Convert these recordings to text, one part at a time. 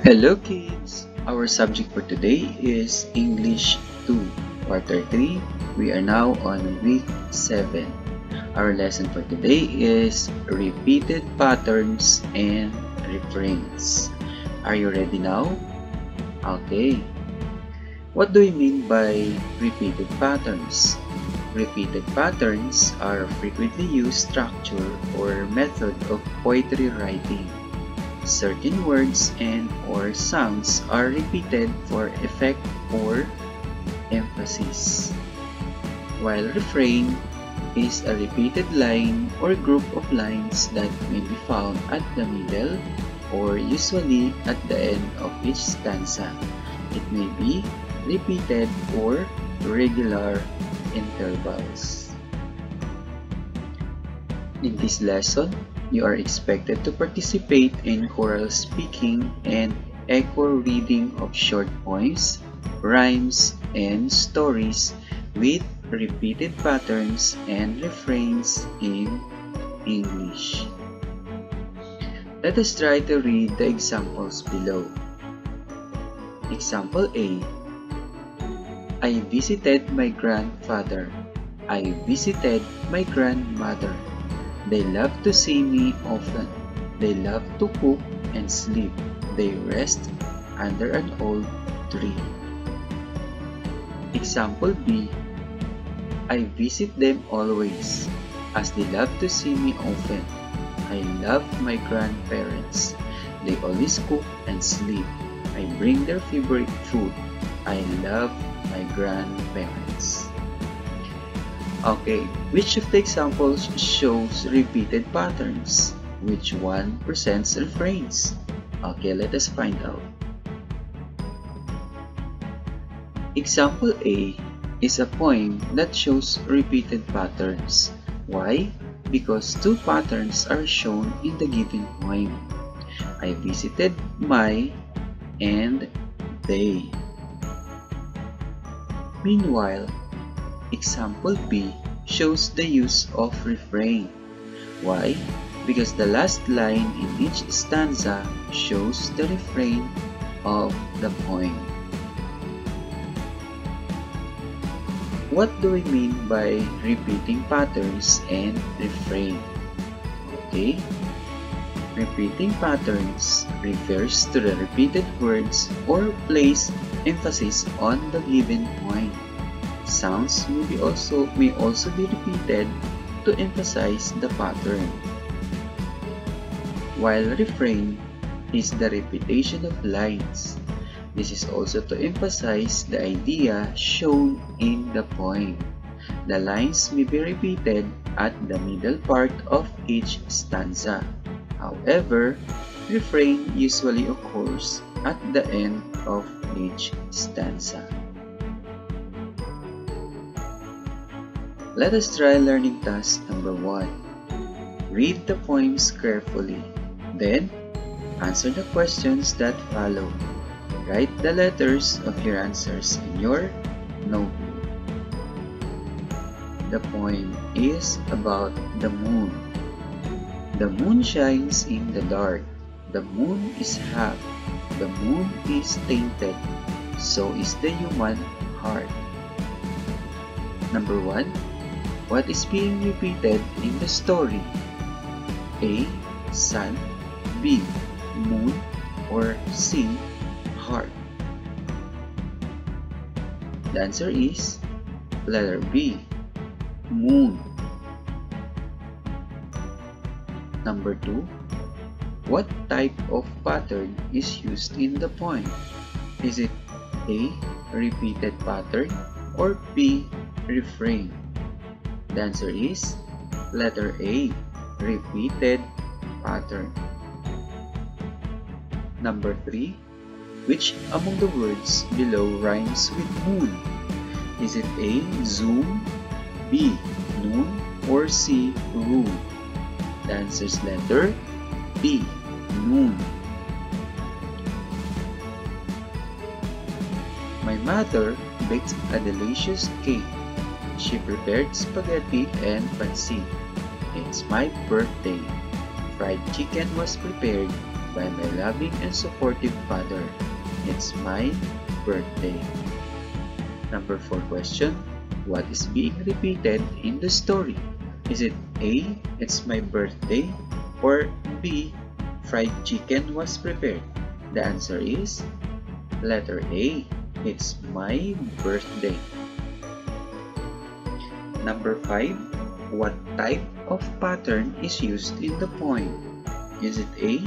Hello kids! Our subject for today is English 2, Quarter 3. We are now on week 7. Our lesson for today is repeated patterns and refrains. Are you ready now? Okay. What do we mean by repeated patterns? Repeated patterns are frequently used structure or method of poetry writing. Certain words and/or sounds are repeated for effect or emphasis, while refrain is a repeated line or group of lines that may be found at the middle or usually at the end of each stanza. It may be repeated or regular intervals. In this lesson, you are expected to participate in choral speaking and echo reading of short poems, rhymes, and stories with repeated patterns and refrains in English. Let us try to read the examples below. Example A. I visited my grandfather. I visited my grandmother. They love to see me often. They love to cook and sleep. They rest under an old tree. Example B. I visit them always, as they love to see me often. I love my grandparents. They always cook and sleep. I bring their favorite food. I love my grandparents. Okay, which of the examples shows repeated patterns? Which one presents refrains? Okay, let us find out. Example A is a poem that shows repeated patterns. Why? Because two patterns are shown in the given poem. I visited my and they. Meanwhile, example B shows the use of refrain. Why? Because the last line in each stanza shows the refrain of the poem. What do we mean by repeating patterns and refrain? Okay. Repeating patterns refers to the repeated words or place emphasis on the given point. Sounds may also be repeated to emphasize the pattern, while refrain is the repetition of lines. This is also to emphasize the idea shown in the poem. The lines may be repeated at the middle part of each stanza. However, refrain usually occurs at the end of each stanza. Let us try learning task number 1. Read the poems carefully. Then, answer the questions that follow. Write the letters of your answers in your notebook. The poem is about the moon. The moon shines in the dark. The moon is half. The moon is tainted. So is the human heart. Number 1. What is being repeated in the story? A. Sun. B. Moon. Or C. Heart. The answer is letter B. Moon. Number 2. What type of pattern is used in the poem? Is it A. Repeated pattern or B. Refrain? The answer is letter A. Repeated pattern. Number 3. Which among the words below rhymes with moon? Is it A. Zoom, B. Noon, or C. Room? The answer is letter B. Noon. My mother baked a delicious cake. She prepared spaghetti and pancit. It's my birthday. Fried chicken was prepared by my loving and supportive father. It's my birthday. Number 4 question. What is being repeated in the story? Is it A, it's my birthday, or B, fried chicken was prepared? The answer is letter A, it's my birthday. Number 5. What type of pattern is used in the poem? Is it A,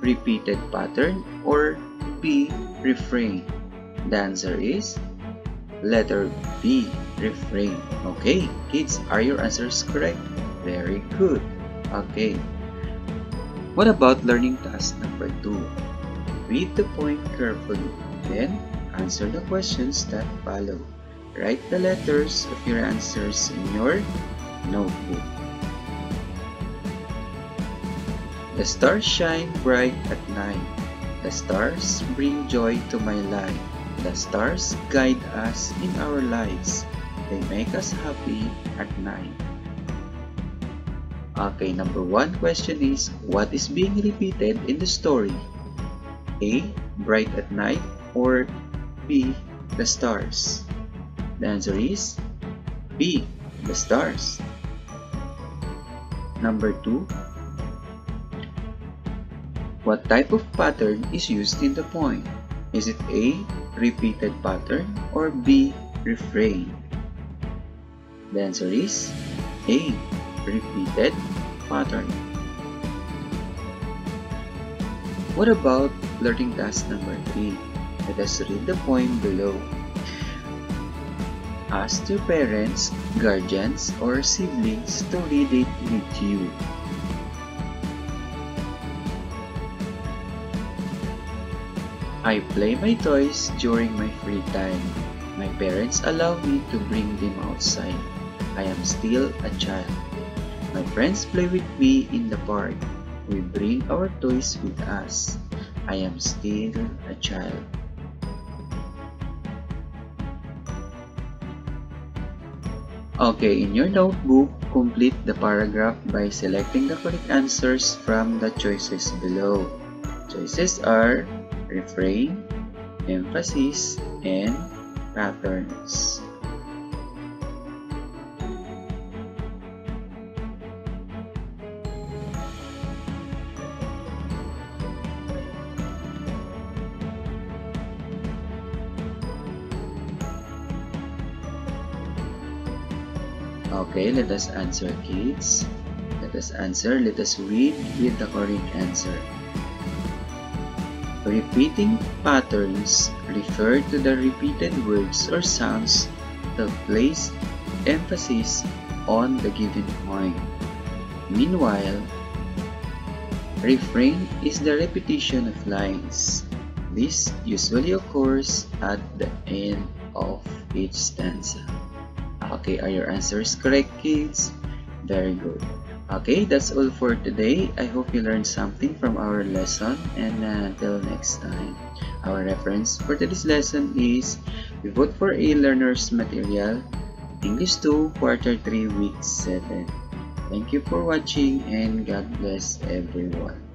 repeated pattern, or B, refrain? The answer is letter B, refrain. Okay, kids, are your answers correct? Very good. Okay. What about learning task number 2? Read the poem carefully, then answer the questions that follow. Write the letters of your answers in your notebook. The stars shine bright at night. The stars bring joy to my life. The stars guide us in our lives. They make us happy at night. Okay, number 1 question is, what is being repeated in the story? A, bright at night, or B, the stars? The answer is B, the stars. Number 2. What type of pattern is used in the poem? Is it A, repeated pattern, or B, refrain? The answer is A, repeated pattern. What about learning task number 3? Let us read the poem below. Ask your parents, guardians, or siblings to read it with you. I play my toys during my free time. My parents allow me to bring them outside. I am still a child. My friends play with me in the park. We bring our toys with us. I am still a child. Okay, in your notebook, complete the paragraph by selecting the correct answers from the choices below. Choices are refrain, emphasis, and patterns. Okay, let us answer, kids. Let us answer. Let us read with the correct answer. Repeating patterns refer to the repeated words or sounds that place emphasis on the given point. Meanwhile, refrain is the repetition of lines. This usually occurs at the end of each stanza. Okay, are your answers correct, kids? Very good. Okay, that's all for today. I hope you learned something from our lesson, and until next time. Our reference for today's lesson is we vote for a learner's material, English 2, Quarter 3, Week 7. Thank you for watching, and God bless everyone.